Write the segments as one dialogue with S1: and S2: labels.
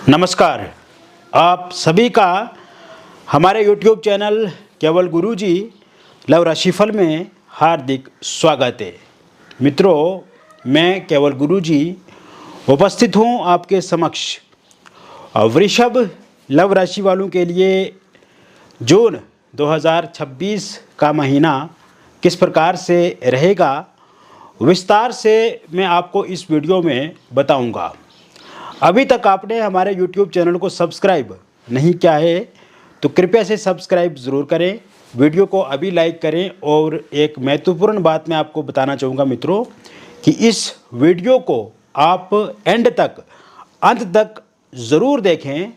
S1: नमस्कार। आप सभी का हमारे YouTube चैनल केवल गुरुजी लव राशिफल में हार्दिक स्वागत है। मित्रों, मैं केवल गुरुजी उपस्थित हूँ आपके समक्ष। वृषभ लव राशि वालों के लिए जून 2026 का महीना किस प्रकार से रहेगा, विस्तार से मैं आपको इस वीडियो में बताऊंगा। अभी तक आपने हमारे YouTube चैनल को सब्सक्राइब नहीं किया है तो कृपया से सब्सक्राइब ज़रूर करें, वीडियो को अभी लाइक करें। और एक महत्वपूर्ण बात मैं आपको बताना चाहूँगा मित्रों कि इस वीडियो को आप एंड तक, अंत तक ज़रूर देखें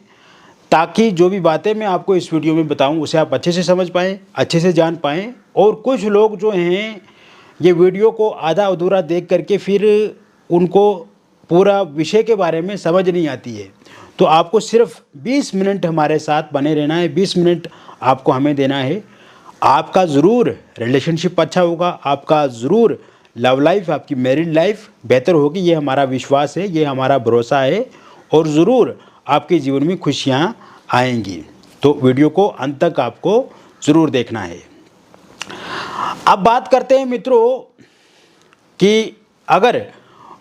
S1: ताकि जो भी बातें मैं आपको इस वीडियो में बताऊं उसे आप अच्छे से समझ पाएँ, अच्छे से जान पाएँ। और कुछ लोग जो हैं ये वीडियो को आधा अधूरा देख करके फिर उनको पूरा विषय के बारे में समझ नहीं आती है, तो आपको सिर्फ 20 मिनट हमारे साथ बने रहना है। 20 मिनट आपको हमें देना है। आपका ज़रूर रिलेशनशिप अच्छा होगा, आपका ज़रूर लव लाइफ, आपकी मैरिड लाइफ बेहतर होगी, ये हमारा विश्वास है, ये हमारा भरोसा है। और ज़रूर आपके जीवन में खुशियाँ आएंगी। तो वीडियो को अंत तक आपको ज़रूर देखना है। अब बात करते हैं मित्रों कि अगर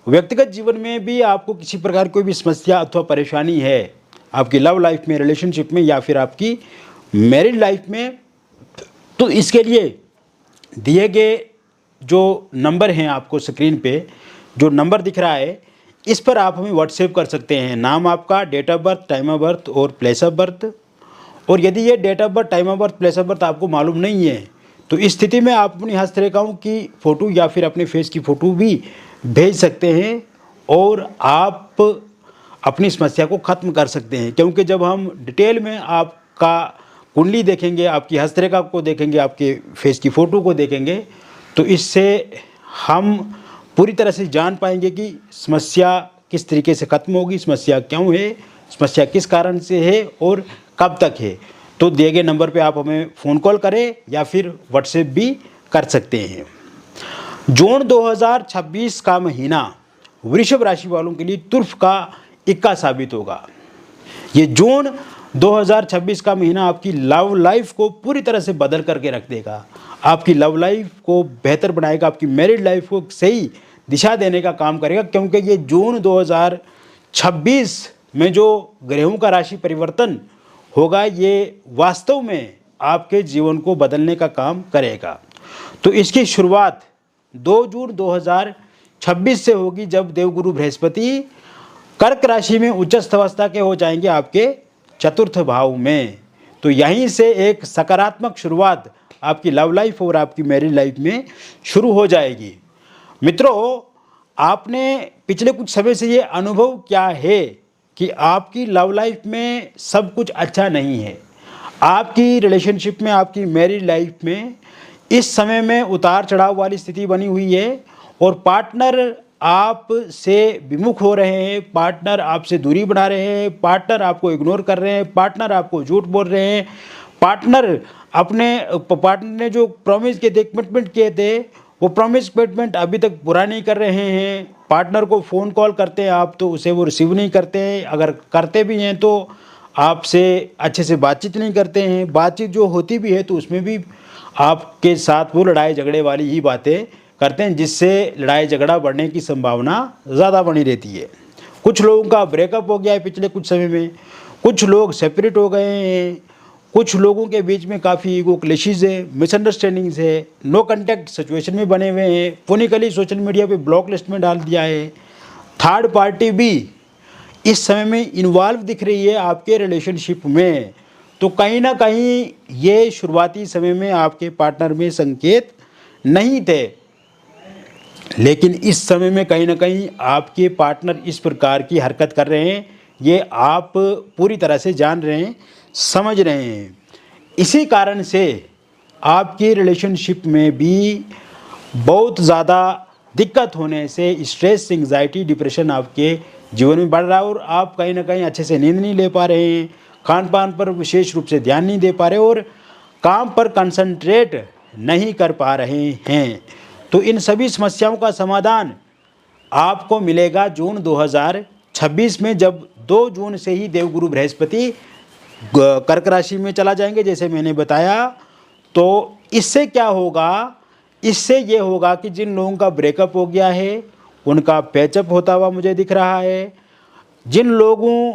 S1: व्यक्तिगत जीवन में भी आपको किसी प्रकार कोई भी समस्या अथवा परेशानी है आपकी लव लाइफ में, रिलेशनशिप में या फिर आपकी मैरिड लाइफ में, तो इसके लिए दिए गए जो नंबर हैं, आपको स्क्रीन पे जो नंबर दिख रहा है, इस पर आप हमें व्हाट्सएप कर सकते हैं। नाम आपका, date of birth, time of birth और प्लेस ऑफ बर्थ। और यदि ये date of birth, time of birth, place of birth आपको मालूम नहीं है तो इस स्थिति में आप अपनी हस्तरेखाओं की फ़ोटो या फिर अपने फेस की फ़ोटो भी भेज सकते हैं और आप अपनी समस्या को ख़त्म कर सकते हैं। क्योंकि जब हम डिटेल में आपका कुंडली देखेंगे, आपकी हस्तरेखा को देखेंगे, आपके फेस की फ़ोटो को देखेंगे, तो इससे हम पूरी तरह से जान पाएंगे कि समस्या किस तरीके से ख़त्म होगी, समस्या क्यों है, समस्या किस कारण से है और कब तक है। तो दिए गए नंबर पे आप हमें फ़ोन कॉल करें या फिर व्हाट्सएप भी कर सकते हैं। जून 2026 का महीना वृषभ राशि वालों के लिए तुर्फ का इक्का साबित होगा। ये जून 2026 का महीना आपकी लव लाइफ को पूरी तरह से बदल करके रख देगा, आपकी लव लाइफ को बेहतर बनाएगा, आपकी मैरिड लाइफ को सही दिशा देने का काम करेगा। क्योंकि ये जून 2026 में जो ग्रहों का राशि परिवर्तन होगा ये वास्तव में आपके जीवन को बदलने का काम करेगा। तो इसकी शुरुआत 2 जून 2026 से होगी, जब देवगुरु बृहस्पति कर्क राशि में उच्चस्थ अवस्था के हो जाएंगे आपके चतुर्थ भाव में। तो यहीं से एक सकारात्मक शुरुआत आपकी लव लाइफ और आपकी मैरिड लाइफ में शुरू हो जाएगी। मित्रों, आपने पिछले कुछ समय से ये अनुभव किया है कि आपकी लव लाइफ में सब कुछ अच्छा नहीं है, आपकी रिलेशनशिप में, आपकी मैरिड लाइफ में इस समय में उतार चढ़ाव वाली स्थिति बनी हुई है और पार्टनर आपसे विमुख हो रहे हैं, पार्टनर आपसे दूरी बना रहे हैं, पार्टनर आपको इग्नोर कर रहे हैं, पार्टनर आपको झूठ बोल रहे हैं, पार्टनर ने जो प्रॉमिस किए थे, कमिटमेंट किए थे, वो प्रॉमिस कमिटमेंट अभी तक पूरा नहीं कर रहे हैं। पार्टनर को फ़ोन कॉल करते हैं आप तो उसे वो रिसीव नहीं करते हैं, अगर करते भी हैं तो आपसे अच्छे से बातचीत नहीं करते हैं, बातचीत जो होती भी है तो उसमें भी आपके साथ वो लड़ाई झगड़े वाली ही बातें करते हैं, जिससे लड़ाई झगड़ा बढ़ने की संभावना ज़्यादा बनी रहती है। कुछ लोगों का ब्रेकअप हो गया है पिछले कुछ समय में, कुछ लोग सेपरेट हो गए हैं, कुछ लोगों के बीच में काफ़ी ईगो क्लैशेस है, मिसअंडरस्टैंडिंग्स है, नो कांटेक्ट सिचुएशन में बने हुए हैं, फोनिकली सोशल मीडिया पे ब्लॉक लिस्ट में डाल दिया है। थर्ड पार्टी भी इस समय में इन्वॉल्व दिख रही है आपके रिलेशनशिप में। तो कहीं ना कहीं ये शुरुआती समय में आपके पार्टनर में संकेत नहीं थे, लेकिन इस समय में कहीं ना कहीं आपके पार्टनर इस प्रकार की हरकत कर रहे हैं, ये आप पूरी तरह से जान रहे हैं, समझ रहे हैं। इसी कारण से आपकी रिलेशनशिप में भी बहुत ज़्यादा दिक्कत होने से स्ट्रेस, एंग्जाइटी, डिप्रेशन आपके जीवन में बढ़ रहा है और आप कहीं ना कहीं अच्छे से नींद नहीं ले पा रहे हैं, खान पान पर विशेष रूप से ध्यान नहीं दे पा रहे और काम पर कंसंट्रेट नहीं कर पा रहे हैं। तो इन सभी समस्याओं का समाधान आपको मिलेगा जून 2026 2026 में जब 2 जून से ही देवगुरु बृहस्पति कर्क राशि में चला जाएंगे जैसे मैंने बताया, तो इससे क्या होगा, इससे ये होगा कि जिन लोगों का ब्रेकअप हो गया है उनका पैचअप होता हुआ मुझे दिख रहा है, जिन लोगों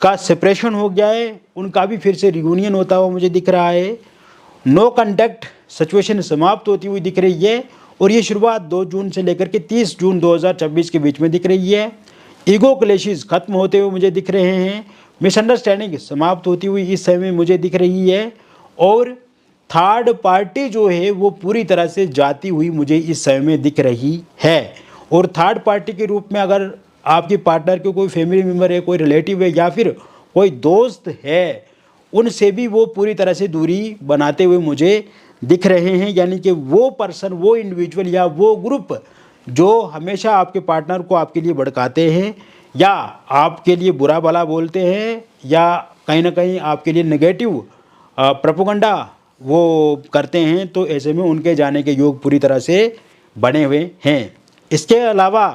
S1: का सेपरेशन हो गया है उनका भी फिर से रियूनियन होता हुआ मुझे दिख रहा है, नो कॉन्टैक्ट सिचुएशन समाप्त होती हुई दिख रही है और ये शुरुआत 2 जून से लेकर के 30 जून 2026 के बीच में दिख रही है। ईगो क्लेशेस खत्म होते हुए मुझे दिख रहे हैं, मिसअंडरस्टैंडिंग समाप्त होती हुई इस समय मुझे दिख रही है और थर्ड पार्टी जो है वो पूरी तरह से जाती हुई मुझे इस समय में दिख रही है। और थर्ड पार्टी के रूप में अगर आपके पार्टनर के कोई फैमिली मेम्बर है, कोई रिलेटिव है या फिर कोई दोस्त है, उनसे भी वो पूरी तरह से दूरी बनाते हुए मुझे दिख रहे हैं। यानी कि वो पर्सन, वो इंडिविजुअल या वो ग्रुप जो हमेशा आपके पार्टनर को आपके लिए भड़काते हैं या आपके लिए बुरा भला बोलते हैं या कहीं ना कहीं आपके लिए नेगेटिव प्रोपेगेंडा वो करते हैं, तो ऐसे में उनके जाने के योग पूरी तरह से बने हुए हैं। इसके अलावा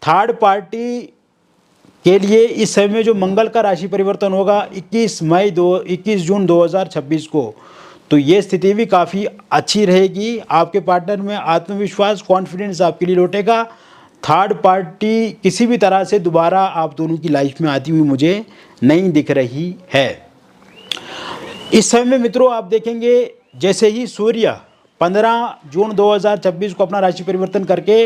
S1: थर्ड पार्टी के लिए इस समय में जो मंगल का राशि परिवर्तन होगा 21 जून 2026 को, तो ये स्थिति भी काफ़ी अच्छी रहेगी। आपके पार्टनर में आत्मविश्वास, कॉन्फिडेंस आपके लिए लौटेगा। थर्ड पार्टी किसी भी तरह से दोबारा आप दोनों की लाइफ में आती हुई मुझे नहीं दिख रही है। इस समय में मित्रों आप देखेंगे जैसे ही सूर्य 15 जून 2026 को अपना राशि परिवर्तन करके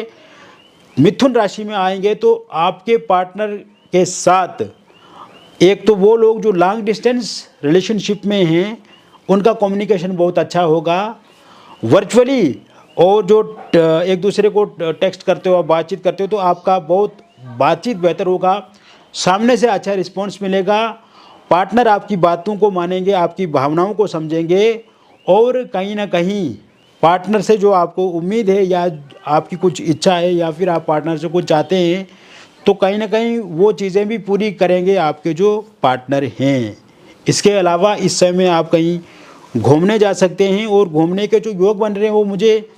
S1: मिथुन राशि में आएंगे, तो आपके पार्टनर के साथ एक तो वो लोग जो लॉन्ग डिस्टेंस रिलेशनशिप में हैं उनका कम्युनिकेशन बहुत अच्छा होगा, वर्चुअली और जो एक दूसरे को टेक्स्ट करते हो, बातचीत करते हो, तो आपका बहुत बातचीत बेहतर होगा, सामने से अच्छा रिस्पॉन्स मिलेगा, पार्टनर आपकी बातों को मानेंगे, आपकी भावनाओं को समझेंगे और कहीं ना कहीं पार्टनर से जो आपको उम्मीद है या आपकी कुछ इच्छा है या फिर आप पार्टनर से कुछ चाहते हैं, तो कहीं ना कहीं वो चीज़ें भी पूरी करेंगे आपके जो पार्टनर हैं। इसके अलावा इस समय आप कहीं घूमने जा सकते हैं और घूमने के जो योग बन रहे हैं वो मुझे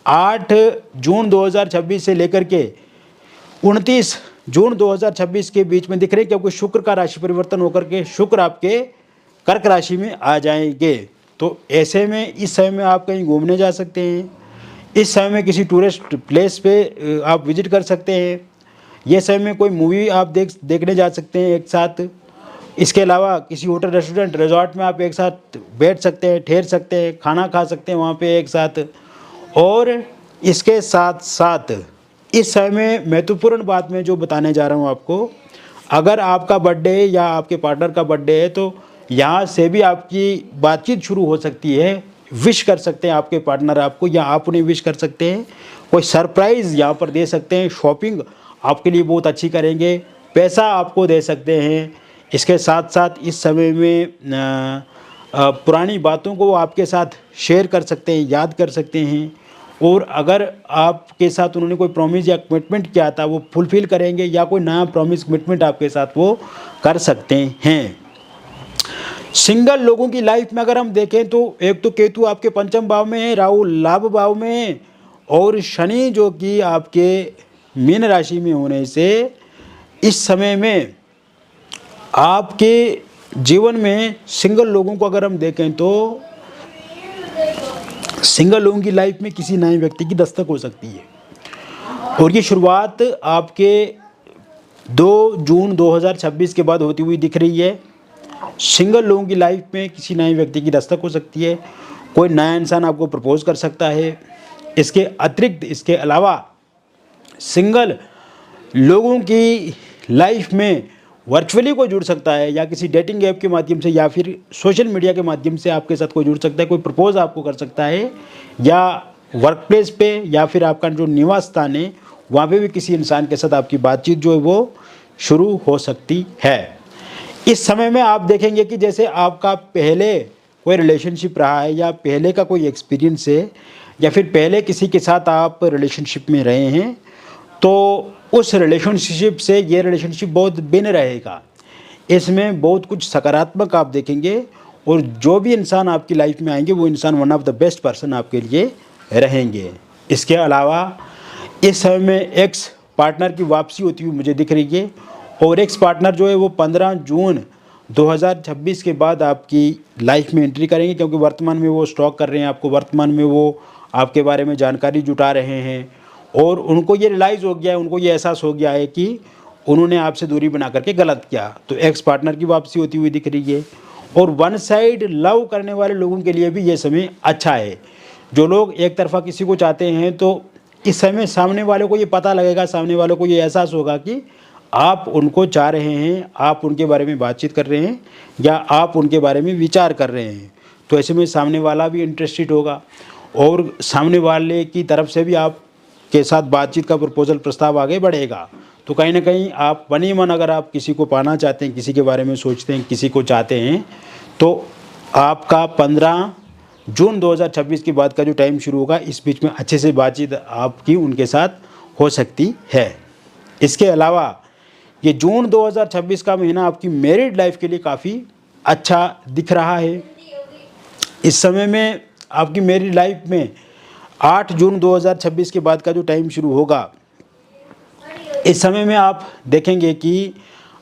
S1: 8 जून 2026 से लेकर के 29 जून 2026 के बीच में दिख रहे हैं, क्योंकि शुक्र का राशि परिवर्तन होकर के शुक्र आपके कर्क राशि में आ जाएंगे। तो ऐसे में इस समय में आप कहीं घूमने जा सकते हैं, इस समय में किसी टूरिस्ट प्लेस पे आप विजिट कर सकते हैं, ये समय में कोई मूवी आप देखने जा सकते हैं एक साथ। इसके अलावा किसी होटल, रेस्टोरेंट, रिजॉर्ट में आप एक साथ बैठ सकते हैं, ठहर सकते हैं, खाना खा सकते हैं वहाँ पे एक साथ। और इसके साथ साथ इस समय में महत्वपूर्ण बात मैं जो बताने जा रहा हूँ आपको, अगर आपका बर्थडे है या आपके पार्टनर का बर्थडे है तो यहाँ से भी आपकी बातचीत शुरू हो सकती है, विश कर सकते हैं आपके पार्टनर आपको या आप उन्हें विश कर सकते हैं, कोई सरप्राइज़ यहाँ पर दे सकते हैं, शॉपिंग आपके लिए बहुत अच्छी करेंगे, पैसा आपको दे सकते हैं। इसके साथ साथ इस समय में पुरानी बातों को आपके साथ शेयर कर सकते हैं, याद कर सकते हैं और अगर आपके साथ उन्होंने कोई प्रॉमिस या कमिटमेंट किया था वो फुलफ़िल करेंगे या कोई नया प्रॉमिस कमिटमेंट आपके साथ वो कर सकते हैं। सिंगल लोगों की लाइफ में अगर हम देखें तो एक तो केतु आपके पंचम भाव में है, राहु लाभ भाव में है और शनि जो कि आपके मीन राशि में होने से इस समय में आपके जीवन में सिंगल लोगों को अगर हम देखें तो सिंगल लोगों की लाइफ में किसी नए व्यक्ति की दस्तक हो सकती है और ये शुरुआत आपके 2 जून 2026 के बाद होती हुई दिख रही है। सिंगल लोगों की लाइफ में किसी नए व्यक्ति की दस्तक हो सकती है, कोई नया इंसान आपको प्रपोज कर सकता है। इसके अतिरिक्त, इसके अलावा सिंगल लोगों की लाइफ में वर्चुअली कोई जुड़ सकता है या किसी डेटिंग ऐप के माध्यम से या फिर सोशल मीडिया के माध्यम से आपके साथ कोई जुड़ सकता है, कोई प्रपोज आपको कर सकता है या वर्क प्लेस पे या फिर आपका जो निवास स्थान है वहाँ पे भी किसी इंसान के साथ आपकी बातचीत जो है वो शुरू हो सकती है। इस समय में आप देखेंगे कि जैसे आपका पहले कोई रिलेशनशिप रहा है या पहले का कोई एक्सपीरियंस है या फिर पहले किसी के साथ आप रिलेशनशिप में रहे हैं तो उस रिलेशनशिप से ये रिलेशनशिप बहुत भिन्न रहेगा। इसमें बहुत कुछ सकारात्मक आप देखेंगे और जो भी इंसान आपकी लाइफ में आएंगे वो इंसान one of the best person आपके लिए रहेंगे। इसके अलावा इस समय में एक्स पार्टनर की वापसी होती हुई मुझे दिख रही है और एक्स पार्टनर जो है वो 15 जून 2026 के बाद आपकी लाइफ में एंट्री करेंगे, क्योंकि वर्तमान में वो स्टॉक कर रहे हैं आपको, वर्तमान में वो आपके बारे में जानकारी जुटा रहे हैं और उनको ये रियलाइज़ हो गया है, उनको ये एहसास हो गया है कि उन्होंने आपसे दूरी बना करके गलत किया। तो एक्स पार्टनर की वापसी होती हुई दिख रही है। और वन साइड लव करने वाले लोगों के लिए भी ये समय अच्छा है। जो लोग एक तरफा किसी को चाहते हैं तो इस समय सामने वाले को ये पता लगेगा, सामने वाले को ये एहसास होगा कि आप उनको चाह रहे हैं, आप उनके बारे में बातचीत कर रहे हैं या आप उनके बारे में विचार कर रहे हैं। तो ऐसे में सामने वाला भी इंटरेस्टेड होगा और सामने वाले की तरफ से भी आपके साथ बातचीत का प्रपोजल प्रस्ताव आगे बढ़ेगा। तो कहीं ना कहीं आप मन ही मन अगर आप किसी को पाना चाहते हैं, किसी के बारे में सोचते हैं, किसी को चाहते हैं, तो आपका 15 जून 2026 के बाद का जो टाइम शुरू होगा, इस बीच में अच्छे से बातचीत आपकी उनके साथ हो सकती है। इसके अलावा ये जून 2026 का महीना आपकी मैरिड लाइफ के लिए काफ़ी अच्छा दिख रहा है। इस समय में आपकी मैरिड लाइफ में 8 जून 2026 के बाद का जो टाइम शुरू होगा, इस समय में आप देखेंगे कि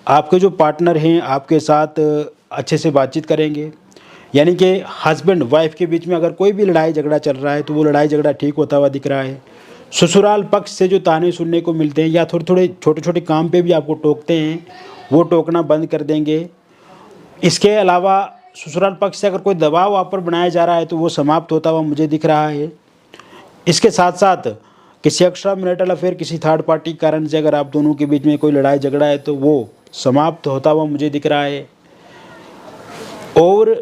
S1: आपके जो पार्टनर हैं आपके साथ अच्छे से बातचीत करेंगे। यानी कि हस्बैंड वाइफ के बीच में अगर कोई भी लड़ाई झगड़ा चल रहा है तो वो लड़ाई झगड़ा ठीक होता हुआ दिख रहा है। ससुराल पक्ष से जो ताने सुनने को मिलते हैं या थोड़े थोड़े छोटे छोटे काम पे भी आपको टोकते हैं, वो टोकना बंद कर देंगे। इसके अलावा ससुराल पक्ष से अगर कोई दबाव आप पर बनाया जा रहा है तो वो समाप्त होता हुआ मुझे दिख रहा है। इसके साथ साथ किसी एक्स्ट्रा मैरिटल अफेयर, किसी थर्ड पार्टी कारण से अगर आप दोनों के बीच में कोई लड़ाई झगड़ा है तो वो समाप्त होता हुआ मुझे दिख रहा है। और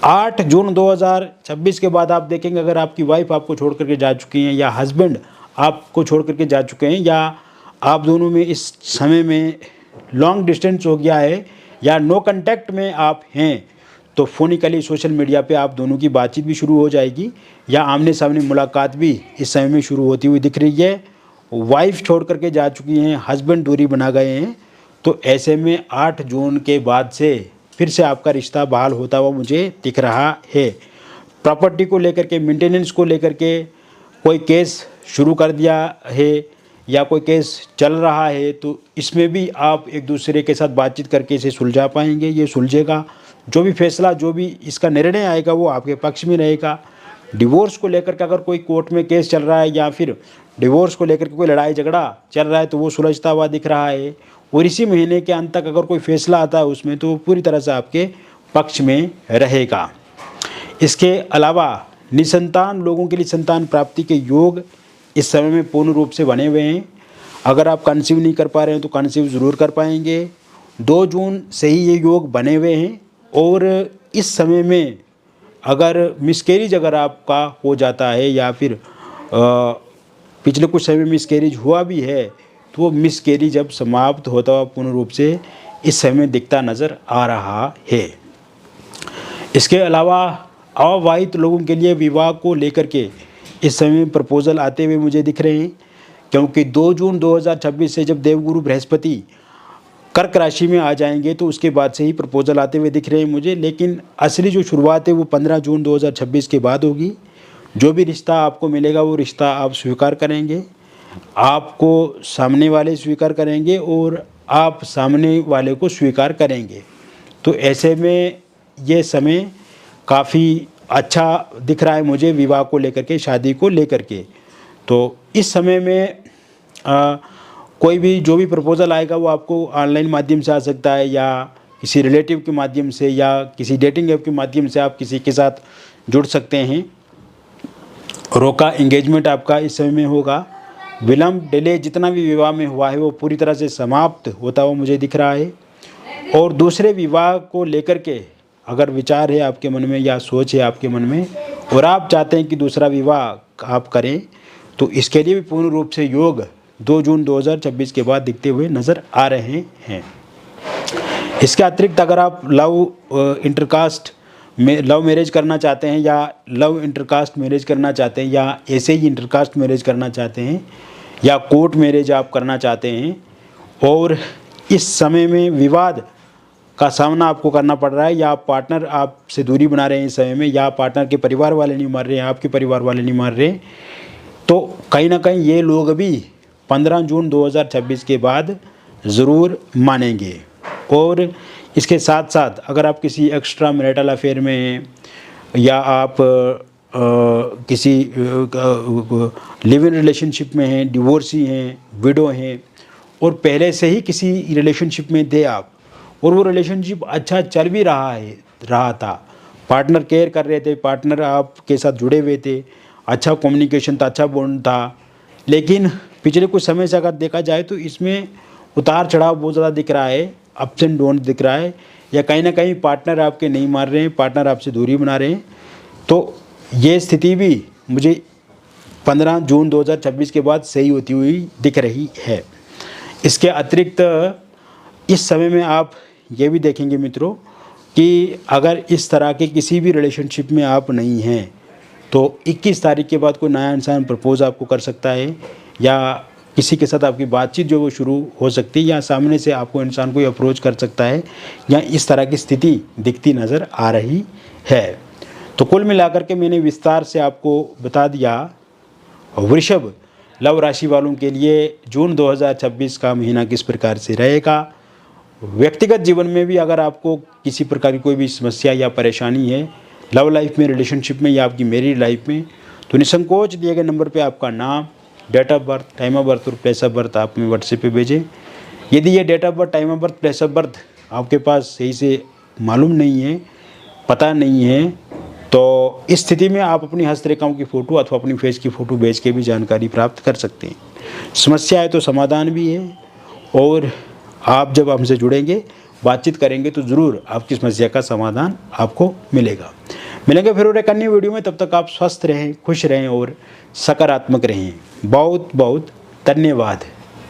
S1: 8 जून 2026 के बाद आप देखेंगे अगर आपकी वाइफ आपको छोड़ करके जा चुकी हैं या हस्बैंड आपको छोड़ करके जा चुके हैं या आप दोनों में इस समय में लॉन्ग डिस्टेंस हो गया है या नो कांटेक्ट में आप हैं, तो फोनिकली सोशल मीडिया पे आप दोनों की बातचीत भी शुरू हो जाएगी या आमने सामने मुलाकात भी इस समय में शुरू होती हुई दिख रही है। वाइफ छोड़ करके जा चुकी हैं, हस्बैंड दूरी बना गए हैं, तो ऐसे में 8 जून के बाद से फिर से आपका रिश्ता बहाल होता हुआ मुझे दिख रहा है। प्रॉपर्टी को लेकर के, मेंटेनेंस को लेकर के कोई केस शुरू कर दिया है या कोई केस चल रहा है, तो इसमें भी आप एक दूसरे के साथ बातचीत करके इसे सुलझा पाएंगे। ये सुलझेगा, जो भी फैसला, जो भी इसका निर्णय आएगा वो आपके पक्ष में रहेगा। डिवोर्स को लेकर के अगर कोई कोर्ट में केस चल रहा है या फिर डिवोर्स को लेकर के कोई लड़ाई झगड़ा चल रहा है तो वो सुलझता हुआ दिख रहा है। और इसी महीने के अंत तक अगर कोई फैसला आता है उसमें तो पूरी तरह से आपके पक्ष में रहेगा। इसके अलावा निसंतान लोगों के लिए संतान प्राप्ति के योग इस समय में पूर्ण रूप से बने हुए हैं। अगर आप कंसीव नहीं कर पा रहे हैं तो कंसीव ज़रूर कर पाएंगे। 2 जून से ही ये योग बने हुए हैं और इस समय में अगर मिसकैरेज अगर आपका हो जाता है या फिर पिछले कुछ समय में मिसकैरेज हुआ भी है तो वो मिसकैरेज अब समाप्त होता हुआ पूर्ण रूप से इस समय दिखता नज़र आ रहा है। इसके अलावा अविवाहित लोगों के लिए विवाह को लेकर के इस समय प्रपोजल आते हुए मुझे दिख रहे हैं, क्योंकि 2 जून 2026 से जब देवगुरु बृहस्पति कर्क राशि में आ जाएंगे तो उसके बाद से ही प्रपोजल आते हुए दिख रहे हैं मुझे। लेकिन असली जो शुरुआत है वो 15 जून 2026 के बाद होगी। जो भी रिश्ता आपको मिलेगा वो रिश्ता आप स्वीकार करेंगे, आपको सामने वाले स्वीकार करेंगे और आप सामने वाले को स्वीकार करेंगे। तो ऐसे में ये समय काफ़ी अच्छा दिख रहा है मुझे विवाह को लेकर के, शादी को लेकर के। तो इस समय में कोई भी जो भी प्रपोज़ल आएगा वो आपको ऑनलाइन माध्यम से आ सकता है या किसी रिलेटिव के माध्यम से या किसी डेटिंग ऐप के माध्यम से आप किसी के साथ जुड़ सकते हैं। रोका एंगेजमेंट आपका इस समय में होगा। विलम्ब, डिले जितना भी विवाह में हुआ है वो पूरी तरह से समाप्त होता हुआ मुझे दिख रहा है। और दूसरे विवाह को लेकर के अगर विचार है आपके मन में या सोच है आपके मन में और आप चाहते हैं कि दूसरा विवाह आप करें, तो इसके लिए भी पूर्ण रूप से योग 2 जून 2026 के बाद दिखते हुए नज़र आ रहे हैं। इसके अतिरिक्त अगर आप इंटरकास्ट में लव मैरिज करना चाहते हैं या लव इंटरकास्ट मैरिज करना चाहते हैं या ऐसे ही इंटरकास्ट मैरिज करना चाहते हैं या कोर्ट मैरिज आप करना चाहते हैं और इस समय में विवाद का सामना आपको करना पड़ रहा है या पार्टनर आपसे दूरी बना रहे हैं इस समय में या पार्टनर के परिवार वाले नहीं मान रहे हैं, आपके परिवार वाले नहीं मान रहे, तो कहीं ना कहीं ये लोग भी 15 जून 2026 के बाद ज़रूर मानेंगे। और इसके साथ साथ अगर आप किसी एक्स्ट्रा मैरिटल अफेयर में हैं या आप किसी लिव इन रिलेशनशिप में हैं, डिवोर्सी हैं, विडो हैं और पहले से ही किसी रिलेशनशिप में थे आप और वो रिलेशनशिप अच्छा चल भी रहा था, पार्टनर केयर कर रहे थे, पार्टनर आपके साथ जुड़े हुए थे, अच्छा कम्युनिकेशन था, अच्छा बॉन्ड था, लेकिन पिछले कुछ समय से अगर देखा जाए तो इसमें उतार चढ़ाव बहुत ज़्यादा दिख रहा है, अप्स एंड डाउन दिख रहा है, या कहीं ना कहीं पार्टनर आपके नहीं मान रहे हैं, पार्टनर आपसे दूरी बना रहे हैं। तो ये स्थिति भी मुझे 15 जून 2026 के बाद सही होती हुई दिख रही है। इसके अतिरिक्त इस समय में आप ये भी देखेंगे मित्रों कि अगर इस तरह के किसी भी रिलेशनशिप में आप नहीं हैं तो 21 तारीख के बाद कोई नया इंसान प्रपोज आपको कर सकता है, या किसी के साथ आपकी बातचीत जो वो शुरू हो सकती है, या सामने से आपको इंसान कोई अप्रोच कर सकता है, या इस तरह की स्थिति दिखती नज़र आ रही है। तो कुल मिलाकर के मैंने विस्तार से आपको बता दिया वृषभ लव राशि वालों के लिए जून 2026 का महीना किस प्रकार से रहेगा। व्यक्तिगत जीवन में भी अगर आपको किसी प्रकार की कोई भी समस्या या परेशानी है लव लाइफ में, रिलेशनशिप में या आपकी मैरिड लाइफ में, तो निसंकोच दिए गए नंबर पे आपका नाम, date of birth, time of birth और प्लेस ऑफ बर्थ आप हमें व्हाट्सएप पे भेजें। यदि ये date of birth, time of birth, place of birth आपके पास सही से मालूम नहीं है, पता नहीं है, तो इस स्थिति में आप अपनी हस्तरेखाओं की फ़ोटो अथवा अपनी फेस की फ़ोटो भेज के भी जानकारी प्राप्त कर सकते हैं। समस्या है तो समाधान भी है, और आप जब हमसे जुड़ेंगे, बातचीत करेंगे तो ज़रूर आपकी समस्या का समाधान आपको मिलेगा। मिलेंगे फिर एक अन्य वीडियो में, तब तक आप स्वस्थ रहें, खुश रहें और सकारात्मक रहें। बहुत बहुत धन्यवाद।